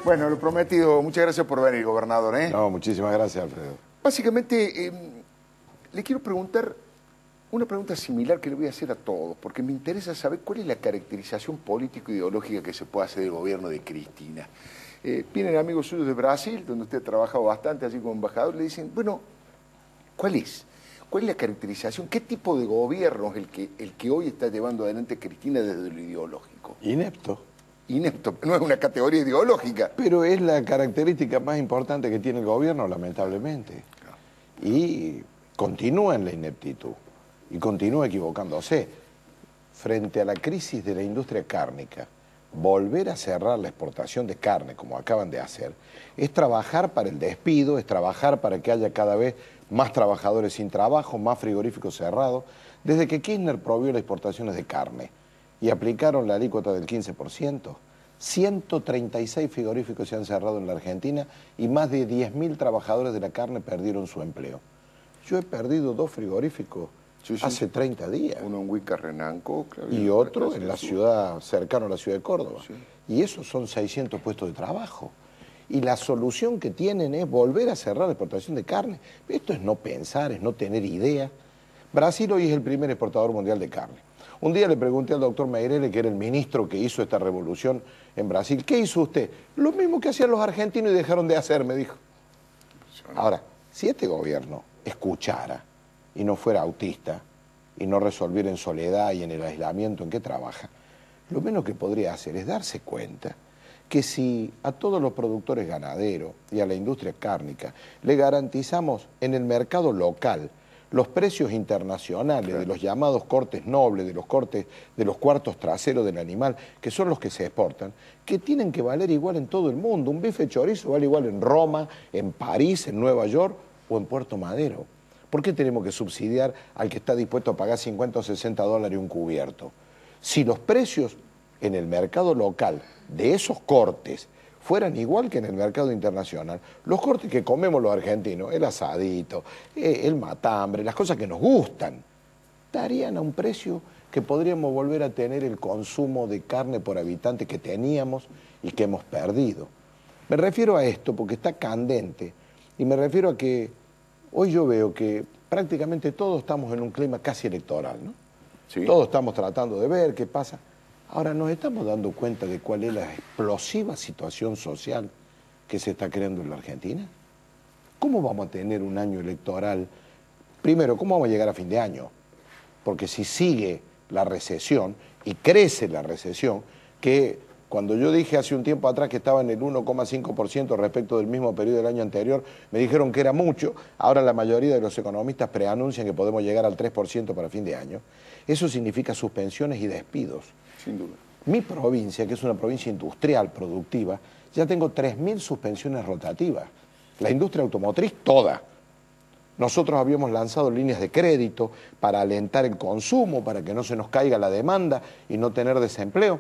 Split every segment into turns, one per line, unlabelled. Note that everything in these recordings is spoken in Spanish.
Bueno, lo prometido, muchas gracias por venir, gobernador.
No, muchísimas gracias, Alfredo.
Básicamente, le quiero preguntar una pregunta similar que le voy a hacer a todos, porque me interesa saber cuál es la caracterización político-ideológica que se puede hacer del gobierno de Cristina. Vienen amigos suyos de Brasil, donde usted ha trabajado bastante, así como embajador, le dicen, bueno, ¿cuál es? ¿Cuál es la caracterización? ¿Qué tipo de gobierno es el que hoy está llevando adelante Cristina desde lo ideológico?
Inepto.
Inepto, no es una categoría ideológica.
Pero es la característica más importante que tiene el gobierno, lamentablemente. Y continúa en la ineptitud y continúa equivocándose. Frente a la crisis de la industria cárnica, volver a cerrar la exportación de carne, como acaban de hacer, es trabajar para el despido, es trabajar para que haya cada vez más trabajadores sin trabajo, más frigoríficos cerrados. Desde que Kirchner prohibió las exportaciones de carne y aplicaron la alícuota del 15%, 136 frigoríficos se han cerrado en la Argentina y más de 10.000 trabajadores de la carne perdieron su empleo. Yo he perdido 2 frigoríficos hace 30 días.
Uno en Huica, Renanco. Claro,
y otro en la ciudad, cercano a la ciudad de Córdoba. Sí. Y esos son 600 puestos de trabajo. Y la solución que tienen es volver a cerrar la exportación de carne. Esto es no pensar, es no tener idea. Brasil hoy es el primer exportador mundial de carne. Un día le pregunté al doctor Meirelle, que era el ministro que hizo esta revolución en Brasil, ¿qué hizo usted? Lo mismo que hacían los argentinos y dejaron de hacer, me dijo. Ahora, si este gobierno escuchara y no fuera autista y no resolviera en soledad y en el aislamiento en que trabaja, lo menos que podría hacer es darse cuenta que si a todos los productores ganaderos y a la industria cárnica le garantizamos en el mercado local los precios internacionales, claro, de los llamados cortes nobles, de los cortes de los cuartos traseros del animal, que son los que se exportan, que tienen que valer igual en todo el mundo. Un bife chorizo vale igual en Roma, en París, en Nueva York o en Puerto Madero. ¿Por qué tenemos que subsidiar al que está dispuesto a pagar 50 o 60 dólares un cubierto? Si los precios en el mercado local de esos cortes fueran igual que en el mercado internacional, los cortes que comemos los argentinos, el asadito, el matambre, las cosas que nos gustan, darían a un precio que podríamos volver a tener el consumo de carne por habitante que teníamos y que hemos perdido. Me refiero a esto porque está candente y me refiero a que hoy yo veo que prácticamente todos estamos en un clima casi electoral, ¿no? Sí. Todos estamos tratando de ver qué pasa. Ahora, ¿nos estamos dando cuenta de cuál es la explosiva situación social que se está creando en la Argentina? ¿Cómo vamos a tener un año electoral? Primero, ¿cómo vamos a llegar a fin de año? Porque si sigue la recesión y crece la recesión, que cuando yo dije hace un tiempo atrás que estaba en el 1,5% respecto del mismo periodo del año anterior, me dijeron que era mucho. Ahora la mayoría de los economistas preanuncian que podemos llegar al 3% para fin de año. Eso significa suspensiones y despidos.
Sin duda.
Mi provincia, que es una provincia industrial, productiva, ya tengo 3.000 suspensiones rotativas. La industria automotriz, toda. Nosotros habíamos lanzado líneas de crédito para alentar el consumo, para que no se nos caiga la demanda y no tener desempleo.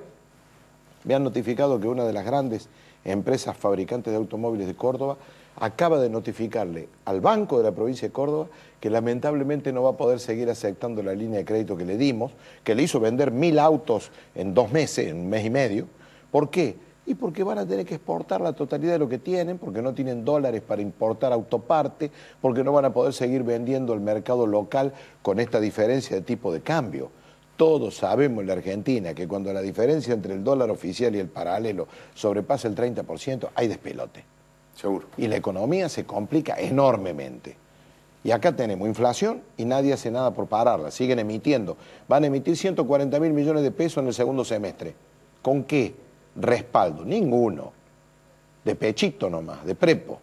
Me han notificado que una de las grandes empresas fabricantes de automóviles de Córdoba acaba de notificarle al Banco de la provincia de Córdoba que lamentablemente no va a poder seguir aceptando la línea de crédito que le dimos, que le hizo vender 1.000 autos en 2 meses, en un mes y medio. ¿Por qué? Y porque van a tener que exportar la totalidad de lo que tienen, porque no tienen dólares para importar autoparte, porque no van a poder seguir vendiendo al mercado local con esta diferencia de tipo de cambio. Todos sabemos en la Argentina que cuando la diferencia entre el dólar oficial y el paralelo sobrepasa el 30%, hay despelote.
Seguro.
Y la economía se complica enormemente. Y acá tenemos inflación y nadie hace nada por pararla. Siguen emitiendo. Van a emitir 140.000 millones de pesos en el segundo semestre. ¿Con qué respaldo? Ninguno. De pechito nomás, de prepo.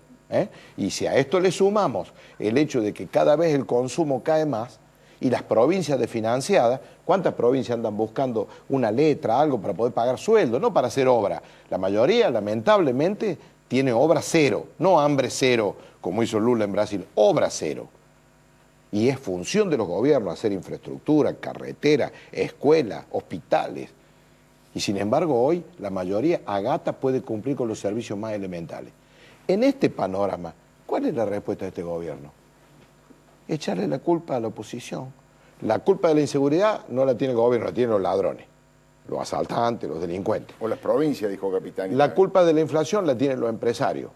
Y si a esto le sumamos el hecho de que cada vez el consumo cae más y las provincias desfinanciadas, ¿cuántas provincias andan buscando una letra, algo para poder pagar sueldo? No para hacer obra. La mayoría, lamentablemente, tiene obra cero, no hambre cero, como hizo Lula en Brasil, obra cero. Y es función de los gobiernos hacer infraestructura, carretera, escuelas, hospitales. Y sin embargo hoy la mayoría a gata puede cumplir con los servicios más elementales. En este panorama, ¿cuál es la respuesta de este gobierno? Echarle la culpa a la oposición. La culpa de la inseguridad no la tiene el gobierno, la tienen los ladrones. los asaltantes, los delincuentes.
O las provincias, dijo Capitán.
La culpa de la inflación la tienen los empresarios.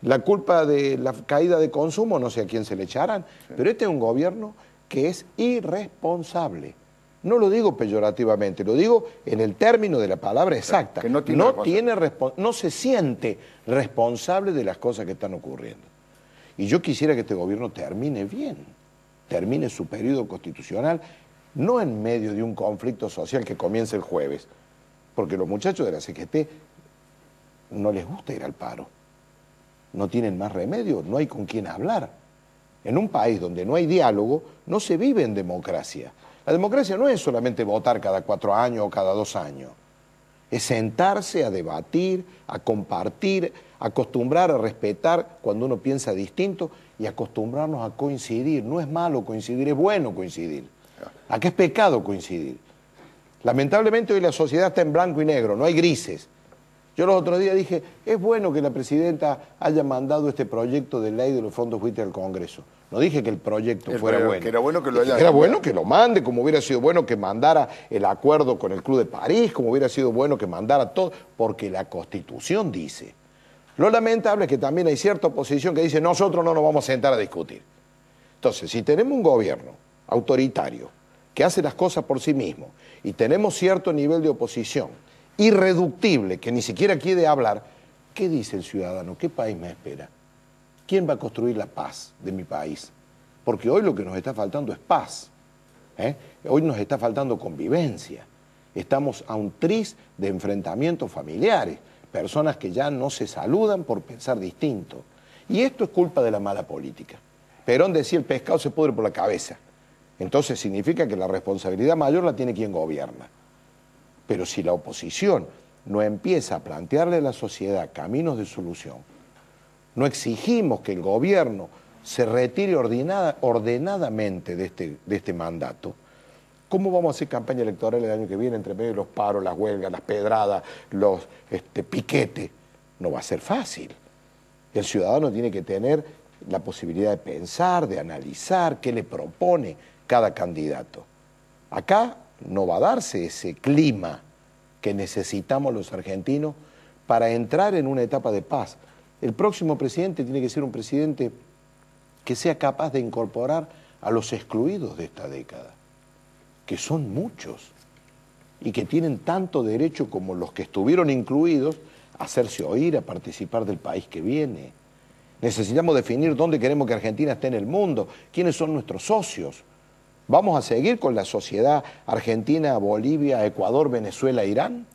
La culpa de la caída de consumo, no sé a quién se le echarán, sí. Pero este es un gobierno que es irresponsable. No lo digo peyorativamente, lo digo en el término de la palabra exacta. Que no se siente responsable de las cosas que están ocurriendo. Y yo quisiera que este gobierno termine bien, termine su periodo constitucional, no en medio de un conflicto social que comienza el jueves, porque los muchachos de la CGT no les gusta ir al paro, no tienen más remedio, no hay con quién hablar. En un país donde no hay diálogo, no se vive en democracia. La democracia no es solamente votar cada 4 años o cada 2 años, es sentarse a debatir, a compartir, acostumbrar a respetar cuando uno piensa distinto y acostumbrarnos a coincidir. No es malo coincidir, es bueno coincidir. Acá es pecado coincidir. Lamentablemente hoy la sociedad está en blanco y negro, no hay grises. Yo los otros días dije, es bueno que la presidenta haya mandado este proyecto de ley de los fondos buitres al Congreso. No dije que el proyecto fuera bueno.
Que era bueno que lo haya.
Era bueno que lo mande, como hubiera sido bueno que mandara el acuerdo con el Club de París, como hubiera sido bueno que mandara todo, porque la Constitución dice. Lo lamentable es que también hay cierta oposición que dice, nosotros no nos vamos a sentar a discutir. Entonces, si tenemos un gobierno autoritario que hace las cosas por sí mismo y tenemos cierto nivel de oposición irreductible, que ni siquiera quiere hablar, ¿qué dice el ciudadano? ¿Qué país me espera? ¿Quién va a construir la paz de mi país? Porque hoy lo que nos está faltando es paz. Hoy nos está faltando convivencia. Estamos a un tris de enfrentamientos familiares, personas que ya no se saludan por pensar distinto. Y esto es culpa de la mala política. Perón decía, el pescado se pudre por la cabeza. Entonces significa que la responsabilidad mayor la tiene quien gobierna. Pero si la oposición no empieza a plantearle a la sociedad caminos de solución, no exigimos que el gobierno se retire ordenadamente de este mandato, ¿cómo vamos a hacer campaña electoral el año que viene entre medio de los paros, las huelgas, las pedradas, los piquetes? No va a ser fácil. El ciudadano tiene que tener la posibilidad de pensar, de analizar qué le propone cada candidato. Acá no va a darse ese clima que necesitamos los argentinos para entrar en una etapa de paz. El próximo presidente tiene que ser un presidente que sea capaz de incorporar a los excluidos de esta década, que son muchos y que tienen tanto derecho como los que estuvieron incluidos a hacerse oír, a participar del país que viene. Necesitamos definir dónde queremos que Argentina esté en el mundo, quiénes son nuestros socios. ¿Vamos a seguir con la sociedad Argentina, Bolivia, Ecuador, Venezuela, Irán?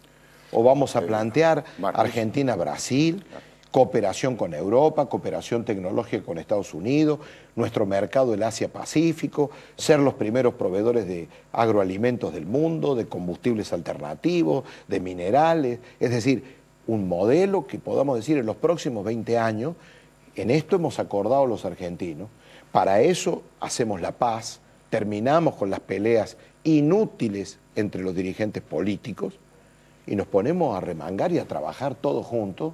¿O vamos a plantear Argentina, Brasil, cooperación con Europa, cooperación tecnológica con Estados Unidos, nuestro mercado el Asia-Pacífico, ser los primeros proveedores de agroalimentos del mundo, de combustibles alternativos, de minerales? Es decir, un modelo que podamos decir en los próximos 20 años, en esto hemos acordado los argentinos, para eso hacemos la paz, terminamos con las peleas inútiles entre los dirigentes políticos y nos ponemos a remangar y a trabajar todos juntos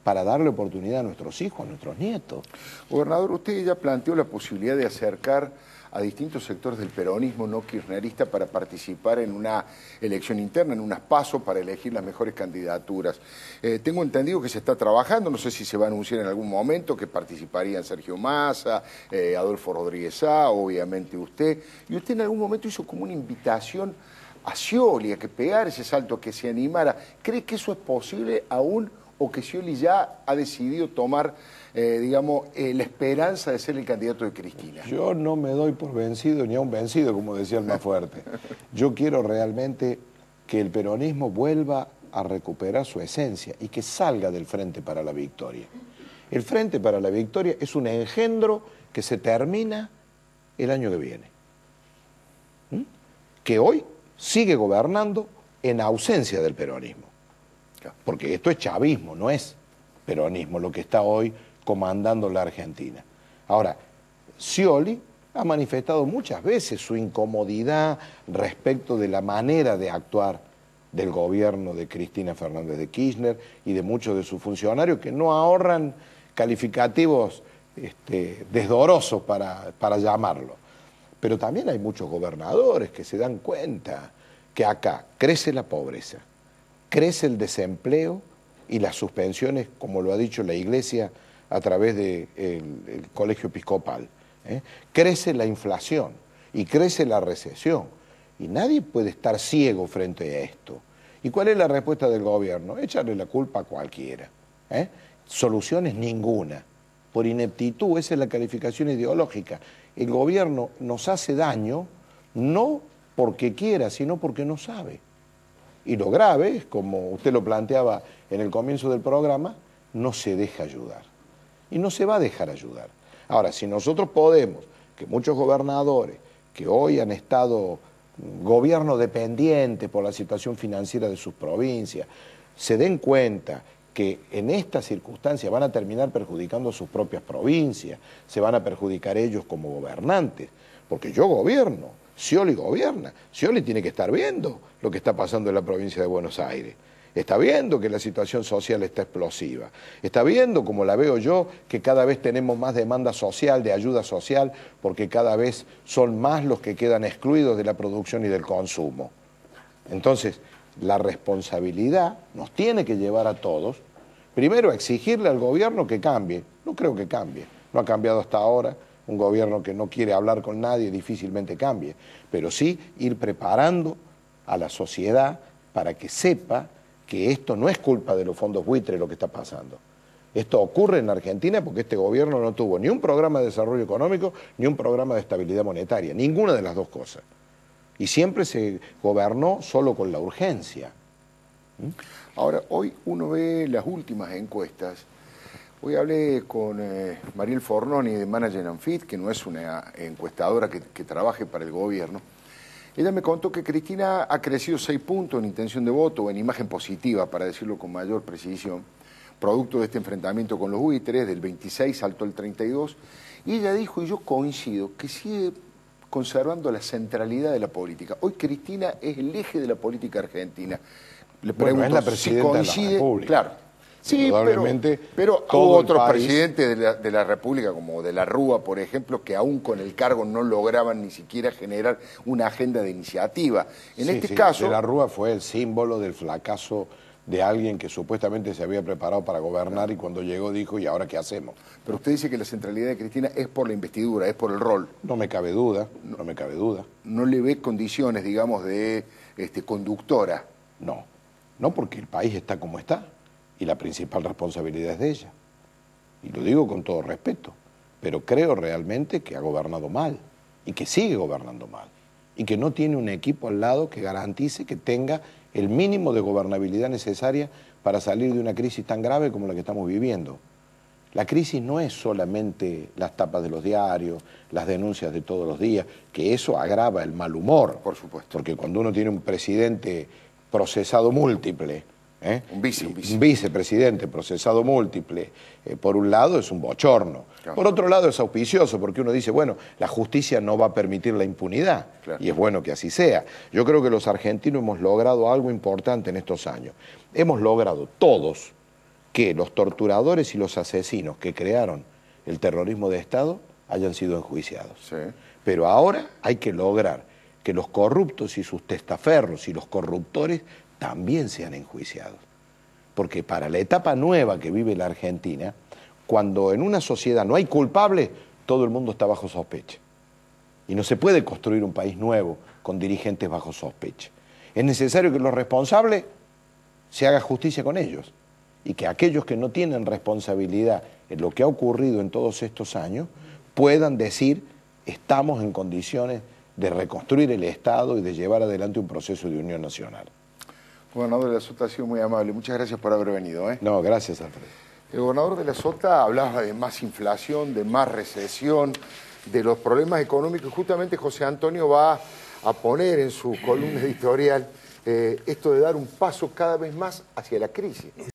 para darle oportunidad a nuestros hijos, a nuestros nietos.
Gobernador, usted ya planteó la posibilidad de acercar a distintos sectores del peronismo no kirchnerista para participar en una elección interna, en unas PASO para elegir las mejores candidaturas. Tengo entendido que se está trabajando, no sé si se va a anunciar en algún momento, que participarían Sergio Massa, Adolfo Rodríguez Sá, obviamente usted. Y usted en algún momento hizo como una invitación a Scioli a que pegara ese salto, que se animara. ¿Cree que eso es posible aún o que Scioli ya ha decidido tomar, la esperanza de ser el candidato de Cristina?
Yo no me doy por vencido ni a un vencido, como decía el más fuerte. Yo quiero realmente que el peronismo vuelva a recuperar su esencia y que salga del Frente para la Victoria. El Frente para la Victoria es un engendro que se termina el año que viene, que hoy sigue gobernando en ausencia del peronismo. Porque esto es chavismo, no es peronismo lo que está hoy comandando la Argentina. Ahora, Scioli ha manifestado muchas veces su incomodidad respecto de la manera de actuar del gobierno de Cristina Fernández de Kirchner y de muchos de sus funcionarios que no ahorran calificativos desdorosos para llamarlo. Pero también hay muchos gobernadores que se dan cuenta que acá crece la pobreza, crece el desempleo y las suspensiones, como lo ha dicho la Iglesia a través del Colegio Episcopal, crece la inflación y crece la recesión. Y nadie puede estar ciego frente a esto. ¿Y cuál es la respuesta del gobierno? Echarle la culpa a cualquiera. Soluciones ninguna. Por ineptitud, esa es la calificación ideológica. El gobierno nos hace daño no porque quiera, sino porque no sabe. Y lo grave es, como usted lo planteaba en el comienzo del programa, no se deja ayudar. Y no se va a dejar ayudar. Ahora, si nosotros podemos, que muchos gobernadores que hoy han estado gobierno dependiente por la situación financiera de sus provincias, se den cuenta que en estas circunstancias van a terminar perjudicando a sus propias provincias, se van a perjudicar ellos como gobernantes, porque yo gobierno, Scioli gobierna, Scioli tiene que estar viendo lo que está pasando en la provincia de Buenos Aires. Está viendo que la situación social está explosiva. Está viendo, como la veo yo, que cada vez tenemos más demanda social, de ayuda social, porque cada vez son más los que quedan excluidos de la producción y del consumo. Entonces, la responsabilidad nos tiene que llevar a todos, primero a exigirle al gobierno que cambie. No creo que cambie. No ha cambiado hasta ahora. Un gobierno que no quiere hablar con nadie difícilmente cambie. Pero sí ir preparando a la sociedad para que sepa que esto no es culpa de los fondos buitres lo que está pasando. Esto ocurre en Argentina porque este gobierno no tuvo ni un programa de desarrollo económico ni un programa de estabilidad monetaria, ninguna de las dos cosas. Y siempre se gobernó solo con la urgencia.
Ahora, hoy uno ve las últimas encuestas. Hoy hablé con Mariel Fornoni de Manager and Fit, que no es una encuestadora que trabaje para el gobierno. Ella me contó que Cristina ha crecido 6 puntos en intención de voto, o en imagen positiva, para decirlo con mayor precisión, producto de este enfrentamiento con los buitres, del 26 saltó al 32, y ella dijo, y yo coincido, que sigue conservando la centralidad de la política. Hoy Cristina es el eje de la política argentina. Le pregunto,
es la presidenta
si coincide,
de la República.
Claro. Sí, pero hubo otros presidentes de la República, como de la Rúa, por ejemplo, que aún con el cargo no lograban ni siquiera generar una agenda de iniciativa. En este caso...
De la Rúa fue el símbolo del fracaso de alguien que supuestamente se había preparado para gobernar y cuando llegó dijo, ¿y ahora qué hacemos?
Pero usted dice que la centralidad de Cristina es por la investidura, es por el rol.
No me cabe duda, no me cabe duda.
¿No le ve condiciones, digamos, de conductora?
No porque el país está como está. Y la principal responsabilidad es de ella. Y lo digo con todo respeto, pero creo realmente que ha gobernado mal y que sigue gobernando mal y que no tiene un equipo al lado que garantice que tenga el mínimo de gobernabilidad necesaria para salir de una crisis tan grave como la que estamos viviendo. La crisis no es solamente las tapas de los diarios, las denuncias de todos los días, que eso agrava el mal humor.
Por supuesto.
Porque cuando uno tiene un presidente procesado múltiple,
un
vicepresidente procesado múltiple, por un lado es un bochorno, claro. Por otro lado es auspicioso porque uno dice, bueno, la justicia no va a permitir la impunidad, claro. Y es bueno que así sea. Yo creo que los argentinos hemos logrado algo importante en estos años. Hemos logrado todos que los torturadores y los asesinos que crearon el terrorismo de Estado hayan sido enjuiciados.
Sí.
Pero ahora hay que lograr que los corruptos y sus testaferros y los corruptores también sean enjuiciados. Porque para la etapa nueva que vive la Argentina, cuando en una sociedad no hay culpables, todo el mundo está bajo sospecha. Y no se puede construir un país nuevo con dirigentes bajo sospecha. Es necesario que los responsables se haga justicia con ellos y que aquellos que no tienen responsabilidad en lo que ha ocurrido en todos estos años puedan decir, estamos en condiciones de reconstruir el Estado y de llevar adelante un proceso de unión nacional.
Gobernador de la Sota, ha sido muy amable. Muchas gracias por haber venido.
No, gracias, Alfredo.
El gobernador de la Sota hablaba de más inflación, de más recesión, de los problemas económicos. Justamente José Antonio va a poner en su columna editorial esto de dar un paso cada vez más hacia la crisis.